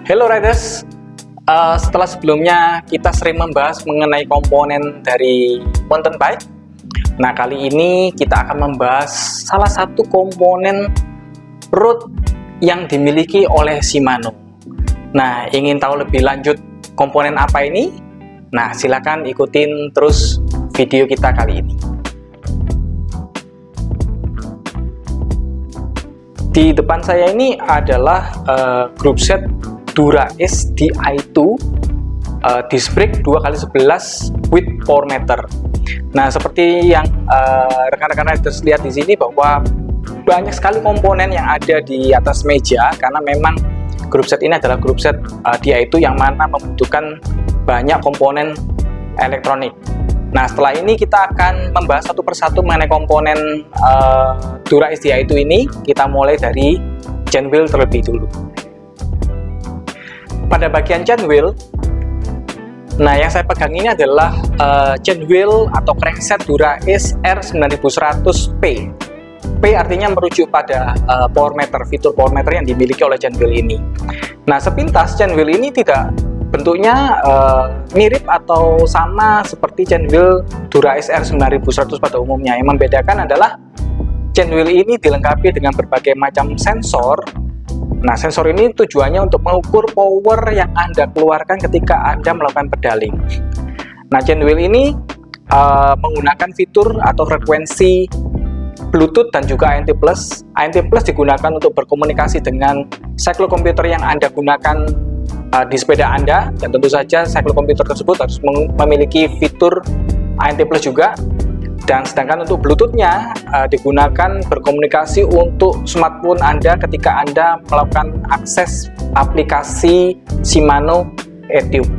Hello Riders, setelah sebelumnya kita sering membahas mengenai komponen dari mountain bike. Nah, kali ini kita akan membahas salah satu komponen road yang dimiliki oleh Shimano. Nah, ingin tahu lebih lanjut komponen apa ini? Nah, silakan ikutin terus video kita kali ini. Di depan saya ini adalah group set Dura-Ace Di2 disc brake 2x11 with power meter. Nah, seperti yang rekan-rekan riders lihat di sini bahwa banyak sekali komponen yang ada di atas meja, karena memang group set ini adalah group set Di2 yang mana membutuhkan banyak komponen elektronik. Nah, setelah ini kita akan membahas satu persatu mengenai komponen Dura-Ace Di2 ini. Kita mulai dari chain wheel terlebih dulu. Pada bagian chain wheel, nah yang saya pegang ini adalah chain wheel atau crankset Dura-Ace R9100P. P artinya merujuk pada power meter, fitur power meter yang dimiliki oleh chain wheel ini. Nah, sepintas chain wheel ini tidak bentuknya mirip atau sama seperti chain wheel Dura-Ace R9100 pada umumnya. Yang membedakan adalah chain wheel ini dilengkapi dengan berbagai macam sensor. Nah, sensor ini tujuannya untuk mengukur power yang Anda keluarkan ketika Anda melakukan pedaling. Nah, chain wheel ini menggunakan fitur atau frekuensi Bluetooth dan juga ANC+. ANC+ digunakan untuk berkomunikasi dengan cyclokomputer yang Anda gunakan di sepeda Anda, dan tentu saja cyclokomputer tersebut harus memiliki fitur ANC+ juga. Dan sedangkan untuk Bluetooth-nya digunakan berkomunikasi untuk smartphone Anda ketika Anda melakukan akses aplikasi Shimano eTube.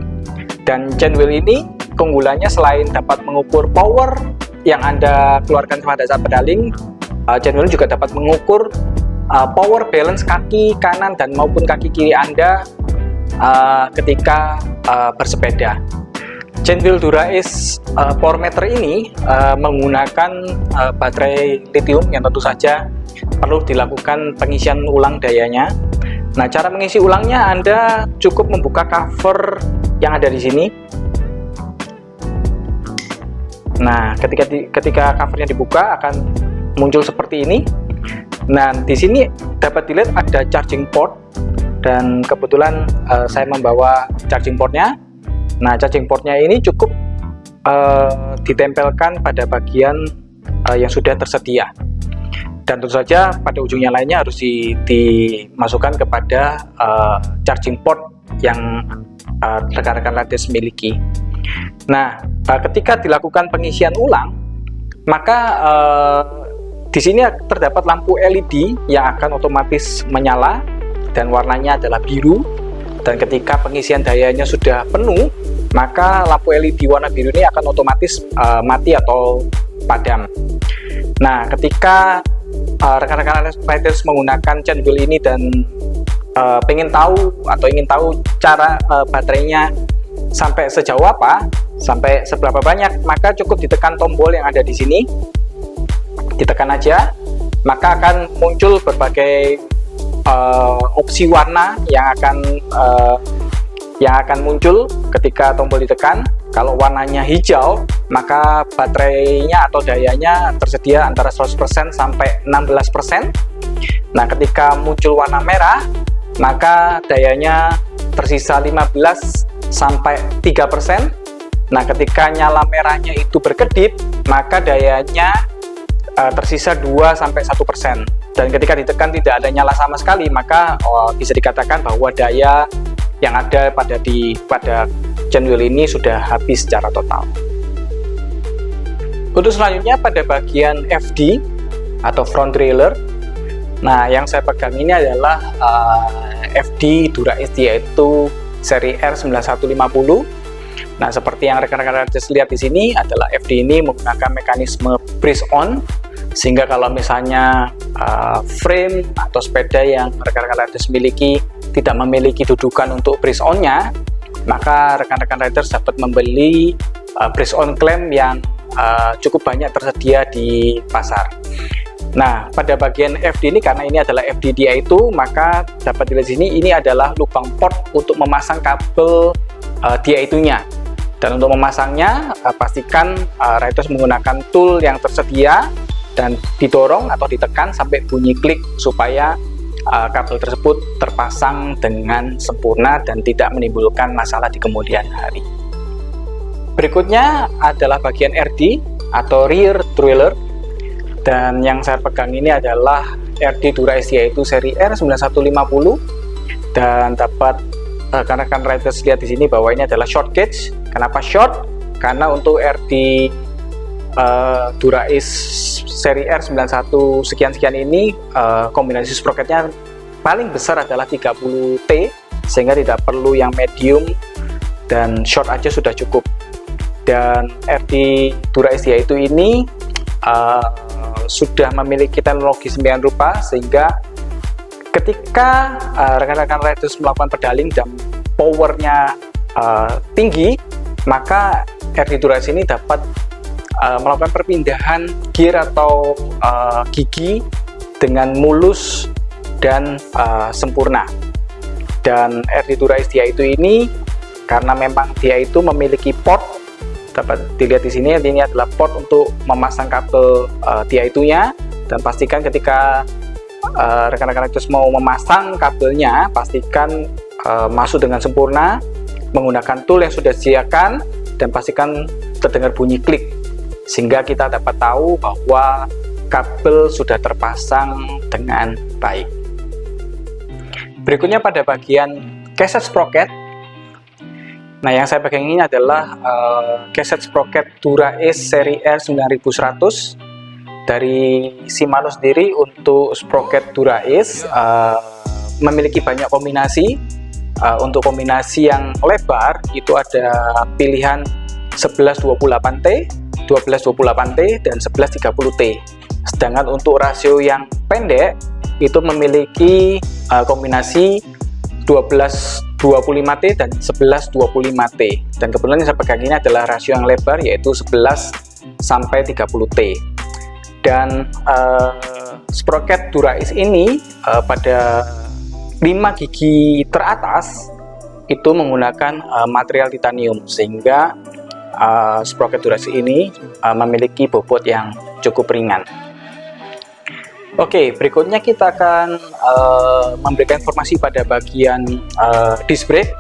Dan chain wheel ini keunggulannya selain dapat mengukur power yang Anda keluarkan pada saat pedaling, chain wheel juga dapat mengukur power balance kaki kanan dan maupun kaki kiri Anda ketika bersepeda. Chain wheel Dura-Ace power meter ini menggunakan baterai lithium yang tentu saja perlu dilakukan pengisian ulang dayanya. Nah, cara mengisi ulangnya Anda cukup membuka cover yang ada di sini. Nah, ketika covernya dibuka akan muncul seperti ini. Nah, di sini dapat dilihat ada charging port, dan kebetulan saya membawa charging portnya. Nah, charging portnya ini cukup ditempelkan pada bagian yang sudah tersedia, dan tentu saja pada ujungnya lainnya harus dimasukkan kepada charging port yang rekan-rekan riders miliki. Nah, ketika dilakukan pengisian ulang, maka di sini terdapat lampu LED yang akan otomatis menyala dan warnanya adalah biru. Dan ketika pengisian dayanya sudah penuh, maka lampu LED warna biru ini akan otomatis mati atau padam. Nah, ketika rekan-rekan riders menggunakan chain wheel ini dan ingin tahu cara baterainya sampai sejauh apa, sampai seberapa banyak, maka cukup ditekan tombol yang ada di sini. Ditekan aja, maka akan muncul berbagai opsi warna yang akan muncul ketika tombol ditekan. Kalau warnanya hijau, maka baterainya atau dayanya tersedia antara 100% sampai 16%. Nah, ketika muncul warna merah, maka dayanya tersisa 15 sampai 3%. Nah, ketika nyala merahnya itu berkedip, maka dayanya tersisa 2 sampai 1%. Dan ketika ditekan tidak ada nyala sama sekali, maka bisa dikatakan bahwa daya yang ada pada chain wheel ini sudah habis secara total. Untuk selanjutnya pada bagian FD atau front derailleur. Nah, yang saya pegang ini adalah FD Dura-Ace yaitu seri R9150. Nah, seperti yang rekan-rekan lihat di sini adalah FD ini menggunakan mekanisme breeze on, sehingga kalau misalnya frame atau sepeda yang rekan-rekan riders miliki tidak memiliki dudukan untuk breeze on-nya, maka rekan-rekan riders dapat membeli breeze on clamp yang cukup banyak tersedia di pasar. Nah, pada bagian FD ini, karena ini adalah FD DI2, maka dapat dilihat di sini ini adalah lubang port untuk memasang kabel DI2-nya. Dan untuk memasangnya, pastikan riders menggunakan tool yang tersedia dan didorong atau ditekan sampai bunyi klik supaya kabel tersebut terpasang dengan sempurna dan tidak menimbulkan masalah di kemudian hari. Berikutnya adalah bagian RD atau rear dweller. Dan yang saya pegang ini adalah RD Dura-Ace yaitu seri R9150, dan dapat rekan-rekan riders lihat di sini bahwa ini adalah short gauge. Kenapa short? Karena untuk RD Dura-Ace seri R91 sekian-sekian ini kombinasi sprocketnya paling besar adalah 30T, sehingga tidak perlu yang medium dan short aja sudah cukup. Dan RD Dura-Ace yaitu ini sudah memiliki teknologi sembilan rupa, sehingga ketika rekan-rekan riders melakukan pedaling dan powernya tinggi, maka RD Dura-Ace ini dapat melakukan perpindahan gear atau gigi dengan mulus dan sempurna. Dan RD Dura-Ace DI2 ini, karena memang dia itu memiliki port, dapat dilihat di sini, ini adalah port untuk memasang kabel DI2-nya, dan pastikan ketika rekan-rekan riders mau memasang kabelnya, pastikan masuk dengan sempurna menggunakan tool yang sudah disediakan, dan pastikan terdengar bunyi klik sehingga kita dapat tahu bahwa kabel sudah terpasang dengan baik. Berikutnya pada bagian cassette sprocket. Nah, yang saya pegang ini adalah cassette sprocket Dura-Ace seri R9100 dari Shimano sendiri. Untuk sprocket Dura-Ace memiliki banyak kombinasi. Untuk kombinasi yang lebar itu ada pilihan 1128T, 1228T, dan 1130T. Sedangkan untuk rasio yang pendek itu memiliki kombinasi 1225T dan 1125T. Dan kebetulan yang saya pegang ini adalah rasio yang lebar, yaitu 11 sampai 30T. Dan sprocket Dura-Ace ini pada 5 gigi teratas itu menggunakan material titanium, sehingga sprocket Dura-Ace ini memiliki bobot yang cukup ringan. Oke, berikutnya kita akan memberikan informasi pada bagian disc brake.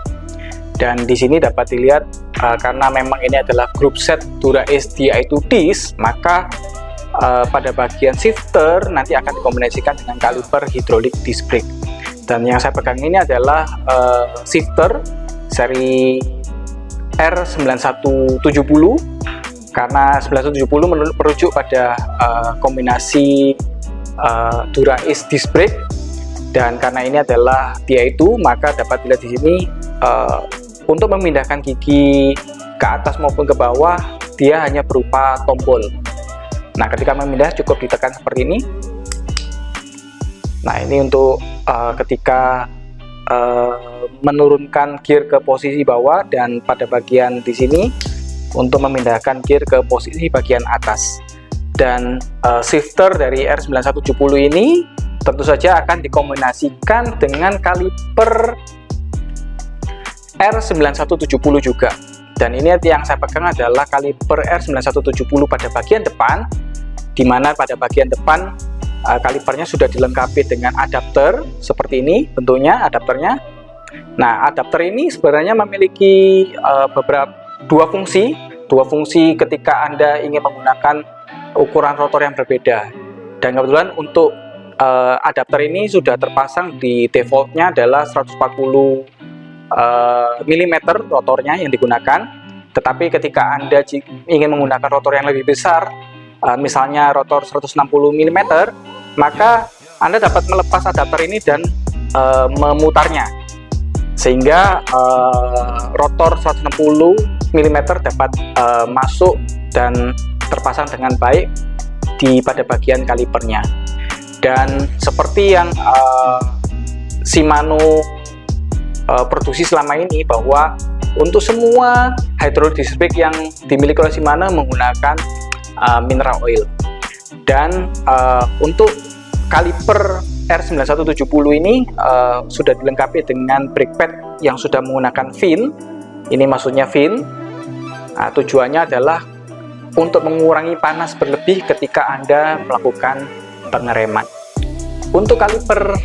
Dan di sini dapat dilihat karena memang ini adalah group set Dura-Ace DI2 disc, maka pada bagian shifter nanti akan dikombinasikan dengan kaliper hidrolik disc brake. Dan yang saya pegang ini adalah shifter seri R9170, karena 9170 merujuk pada kombinasi Dura-Ace disc brake, dan karena ini adalah DI2, maka dapat dilihat di sini untuk memindahkan gigi ke atas maupun ke bawah dia hanya berupa tombol. Nah, ketika memindah cukup ditekan seperti ini. Nah, ini untuk ketika menurunkan gear ke posisi bawah, dan pada bagian di sini untuk memindahkan gear ke posisi bagian atas. Dan shifter dari R9170 ini tentu saja akan dikombinasikan dengan kaliper R9170 juga. Dan ini yang saya pegang adalah kaliper R9170 pada bagian depan, di mana pada bagian depan kalipernya sudah dilengkapi dengan adapter seperti ini bentuknya adapternya. Nah, adapter ini sebenarnya memiliki dua fungsi ketika Anda ingin menggunakan ukuran rotor yang berbeda. Dan kebetulan untuk adapter ini sudah terpasang di defaultnya adalah 140 mm rotornya yang digunakan. Tetapi ketika Anda ingin menggunakan rotor yang lebih besar, misalnya rotor 160 mm, maka Anda dapat melepas adapter ini dan memutarnya, sehingga rotor 160 mm dapat masuk dan terpasang dengan baik pada bagian kalipernya. Dan seperti yang Shimano produksi selama ini, bahwa untuk semua hydraulic disc brake yang dimiliki oleh Shimano menggunakan mineral oil. Dan untuk kaliper R9170 ini sudah dilengkapi dengan brake pad yang sudah menggunakan fin. Ini maksudnya fin. Nah, tujuannya adalah untuk mengurangi panas berlebih ketika Anda melakukan pengereman. Untuk kaliper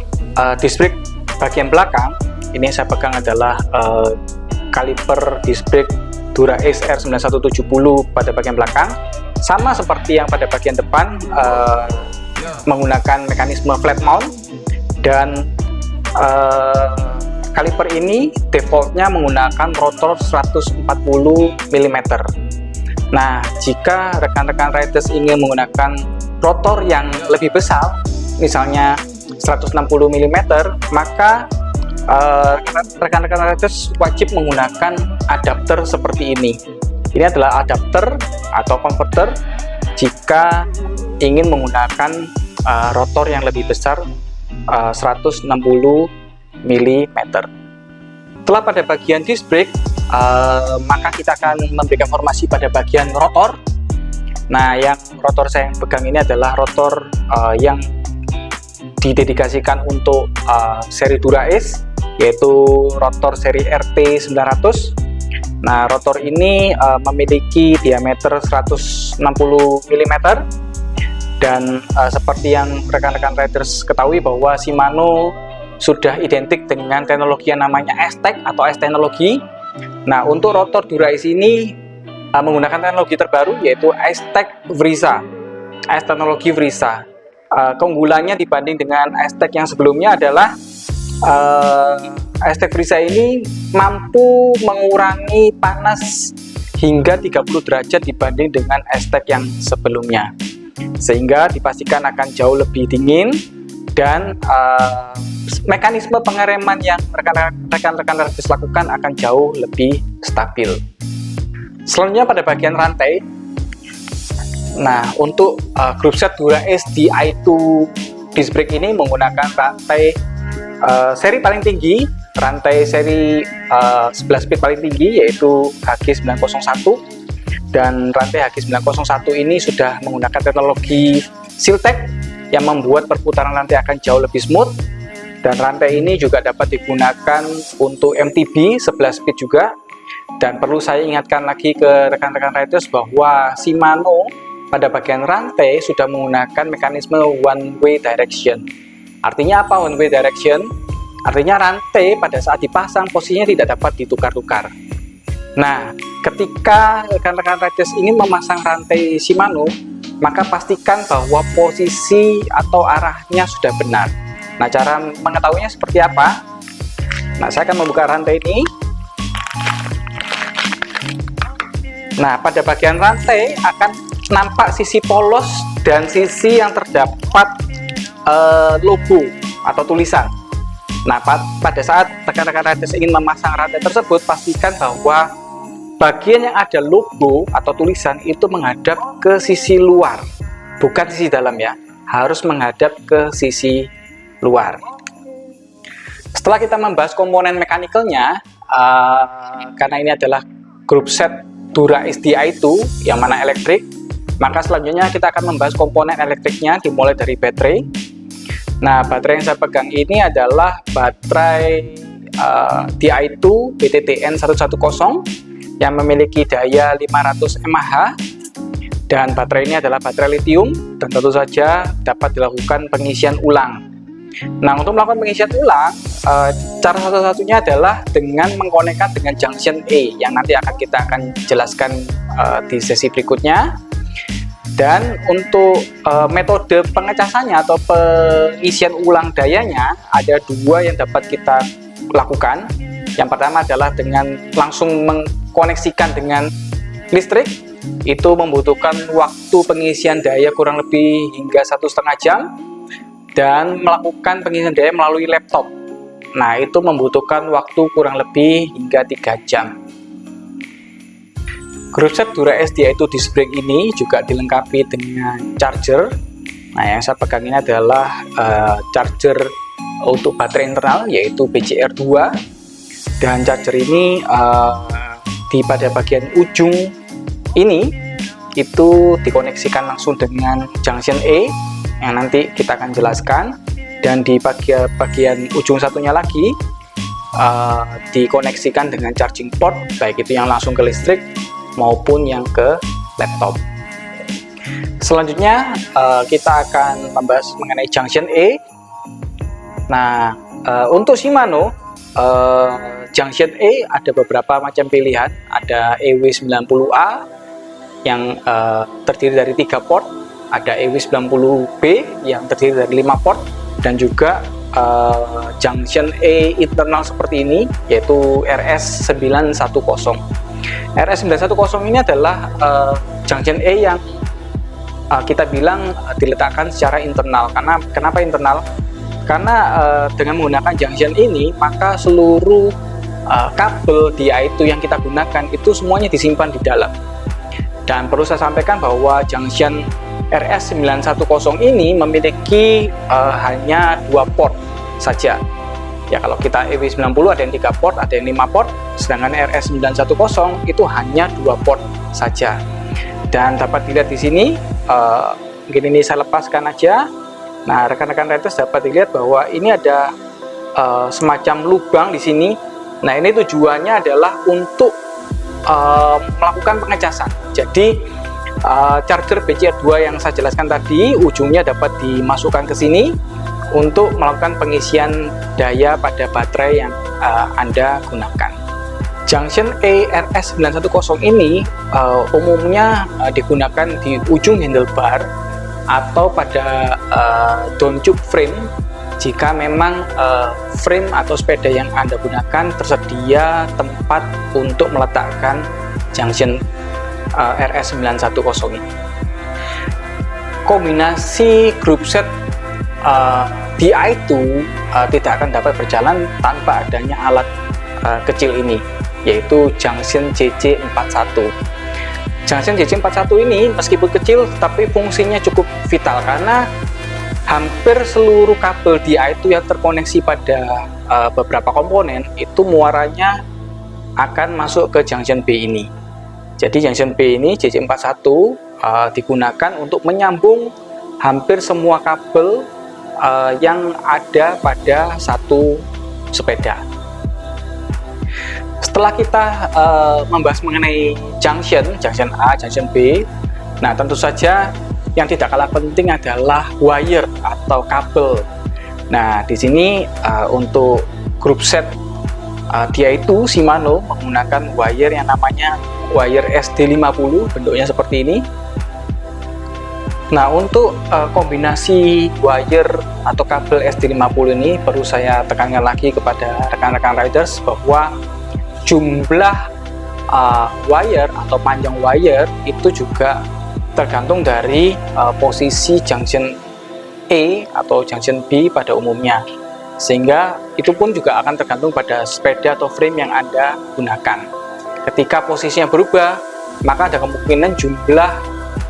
disc brake bagian belakang, ini saya pegang adalah kaliper disc brake Dura-Ace R9170 pada bagian belakang. Sama seperti yang pada bagian depan, menggunakan mekanisme flat mount, dan kaliper ini defaultnya menggunakan rotor 140 mm. Nah, jika rekan-rekan riders ingin menggunakan rotor yang lebih besar, misalnya 160 mm, maka rekan-rekan riders wajib menggunakan adapter seperti ini. Ini adalah adapter atau converter jika ingin menggunakan rotor yang lebih besar 160 mm. Setelah pada bagian disc brake, maka kita akan memberikan informasi pada bagian rotor. Nah, yang rotor saya yang pegang ini adalah rotor yang didedikasikan untuk seri Dura-Ace, yaitu rotor seri RT900. Nah, rotor ini memiliki diameter 160 mm, dan seperti yang rekan-rekan riders ketahui bahwa Shimano sudah identik dengan teknologi yang namanya S-Tech atau S-Teknologi. Nah, untuk rotor Dura-Ace ini menggunakan teknologi terbaru, yaitu S-Tech Vrisa. S-Teknologi Vrisa. Keunggulannya dibanding dengan S-Tech yang sebelumnya adalah S-Tech Vrisa ini mampu mengurangi panas hingga 30 derajat dibanding dengan S-Tech yang sebelumnya, sehingga dipastikan akan jauh lebih dingin, dan mekanisme pengereman yang rekan-rekan riders lakukan akan jauh lebih stabil. Selanjutnya pada bagian rantai. Nah, untuk group set Dura-Ace Di2 disc brake ini menggunakan rantai seri paling tinggi, rantai seri 11 speed paling tinggi, yaitu HG901, dan rantai HG901 ini sudah menggunakan teknologi Sealtech yang membuat perputaran rantai akan jauh lebih smooth, dan rantai ini juga dapat digunakan untuk MTB 11 speed juga. Dan perlu saya ingatkan lagi ke rekan-rekan riders bahwa Shimano pada bagian rantai sudah menggunakan mekanisme one way direction. Artinya apa one way direction? Artinya rantai pada saat dipasang posisinya tidak dapat ditukar-tukar. Nah, ketika rekan-rekan riders ingin memasang rantai Shimano, maka pastikan bahwa posisi atau arahnya sudah benar. Nah, cara mengetahuinya seperti apa? Nah, saya akan membuka rantai ini. Nah, pada bagian rantai akan nampak sisi polos dan sisi yang terdapat logo atau tulisan. Nah, pada saat rekan-rekan riders ingin memasang rantai tersebut, pastikan bahwa bagian yang ada logo atau tulisan itu menghadap ke sisi luar, bukan sisi dalam ya, harus menghadap ke sisi luar. Setelah kita membahas komponen mekanikalnya, karena ini adalah grup set Dura-Ace Di2 yang mana elektrik, maka selanjutnya kita akan membahas komponen elektriknya, dimulai dari baterai. Nah, baterai yang saya pegang ini adalah baterai Di2 BTTN 110 yang memiliki daya 500 mAh, dan baterai ini adalah baterai lithium, dan tentu saja dapat dilakukan pengisian ulang. Nah, untuk melakukan pengisian ulang, cara satu-satunya adalah dengan mengkonekkan dengan junction A yang nanti kita akan jelaskan di sesi berikutnya. Dan untuk metode pengecasannya atau pengisian ulang dayanya ada dua yang dapat kita lakukan. Yang pertama adalah dengan langsung mengkoneksikan dengan listrik. Itu membutuhkan waktu pengisian daya kurang lebih hingga 1,5 jam, dan melakukan pengisian daya melalui laptop. Nah, itu membutuhkan waktu kurang lebih hingga 3 jam. Grup set Dura-Ace Di2 disc brake ini juga dilengkapi dengan charger. Nah, yang saya pegang ini adalah charger untuk baterai internal, yaitu BCR2, dan charger ini di pada bagian ujung ini itu dikoneksikan langsung dengan junction E yang nanti kita akan jelaskan, dan di bagian ujung satunya lagi dikoneksikan dengan charging port, baik itu yang langsung ke listrik maupun yang ke laptop. Selanjutnya kita akan membahas mengenai junction E. Nah, untuk Shimano junction E ada beberapa macam pilihan. Ada EW90A yang terdiri dari 3 port, ada EW90B yang terdiri dari 5 port, dan juga junction E internal seperti ini, yaitu RS910. RS910 ini adalah junction E yang kita bilang diletakkan secara internal. Kenapa internal? Karena dengan menggunakan junction ini, maka seluruh kabel DI2 yang kita gunakan itu semuanya disimpan di dalam. Dan perlu saya sampaikan bahwa junction RS910 ini memiliki hanya 2 port saja. Ya, kalau kita EW90 ada yang 3 port, ada yang 5 port, sedangkan RS910 itu hanya 2 port saja. Dan dapat dilihat di sini, mungkin ini saya lepaskan aja. Nah, rekan-rekan riders dapat dilihat bahwa ini ada semacam lubang di sini. Nah, ini tujuannya adalah untuk melakukan pengecasan. Jadi charger BCR2 yang saya jelaskan tadi, ujungnya dapat dimasukkan ke sini untuk melakukan pengisian daya pada baterai yang Anda gunakan. Junction E RS910 ini umumnya digunakan di ujung handlebar atau pada downshift frame jika memang frame atau sepeda yang Anda gunakan tersedia tempat untuk meletakkan junction RS910 ini. Kombinasi group set DI2 tidak akan dapat berjalan tanpa adanya alat kecil ini, yaitu junction JJ41. Junction JJ41 ini meskipun kecil tapi fungsinya cukup vital, karena hampir seluruh kabel DI2 yang terkoneksi pada beberapa komponen itu muaranya akan masuk ke junction B ini. Jadi junction B ini JJ41 digunakan untuk menyambung hampir semua kabel yang ada pada satu sepeda. Setelah kita membahas mengenai junction A, junction B, nah tentu saja yang tidak kalah penting adalah wire atau kabel. Nah, di sini untuk grup set DI2 Shimano menggunakan wire yang namanya wire SD50, bentuknya seperti ini. Nah, untuk kombinasi wire atau kabel SD50 ini perlu saya tekankan lagi kepada rekan-rekan riders bahwa jumlah wire atau panjang wire itu juga tergantung dari posisi junction E atau junction B pada umumnya, sehingga itu pun juga akan tergantung pada sepeda atau frame yang Anda gunakan. Ketika posisinya berubah, maka ada kemungkinan jumlah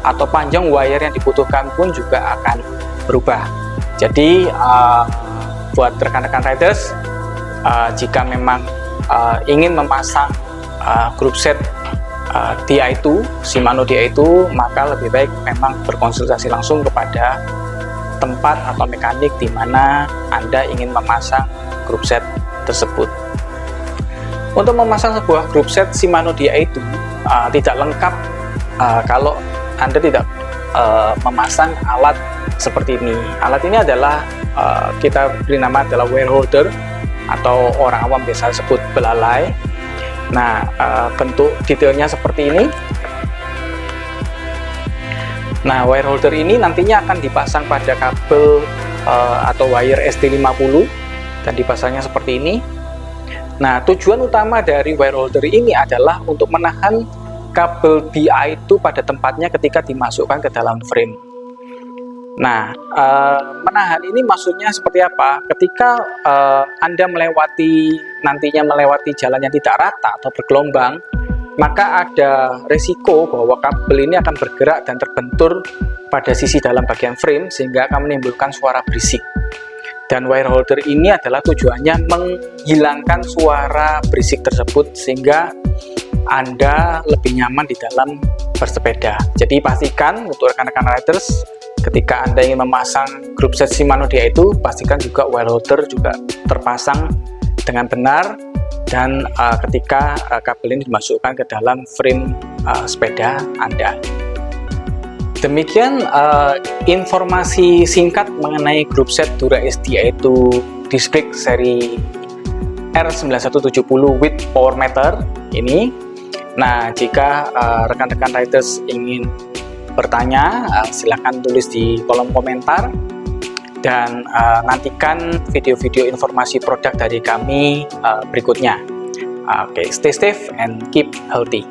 atau panjang wire yang dibutuhkan pun juga akan berubah. Jadi buat rekan-rekan riders, jika memang ingin memasang grup set DI2, Shimano DI2, maka lebih baik memang berkonsultasi langsung kepada tempat atau mekanik di mana Anda ingin memasang grup set tersebut. Untuk memasang sebuah grup set Shimano DI2 tidak lengkap kalau Anda tidak memasang alat seperti ini. Alat ini adalah kita beri nama adalah wire holder atau orang awam biasa sebut belalai. Nah, bentuk detailnya seperti ini. Nah, wire holder ini nantinya akan dipasang pada kabel atau wire SD50 dan dipasangnya seperti ini. Nah, tujuan utama dari wire holder ini adalah untuk menahan kabel DI2 pada tempatnya ketika dimasukkan ke dalam frame. Nah, menahan ini maksudnya seperti apa? Ketika Anda nantinya melewati jalan yang tidak rata atau bergelombang, maka ada risiko bahwa kabel ini akan bergerak dan terbentur pada sisi dalam bagian frame sehingga akan menimbulkan suara berisik. Dan wire holder ini adalah tujuannya menghilangkan suara berisik tersebut sehingga Anda lebih nyaman di dalam bersepeda. Jadi pastikan untuk rekan-rekan riders, ketika Anda ingin memasang group set Shimano DI itu, pastikan juga wire holder juga terpasang dengan benar, dan ketika kabel ini dimasukkan ke dalam frame sepeda Anda. Demikian informasi singkat mengenai group set Dura-Ace DI2 disc brake seri R9170 with power meter ini. Nah, jika rekan-rekan riders ingin bertanya, silahkan tulis di kolom komentar, dan nantikan video-video informasi produk dari kami berikutnya. Oke, stay safe and keep healthy.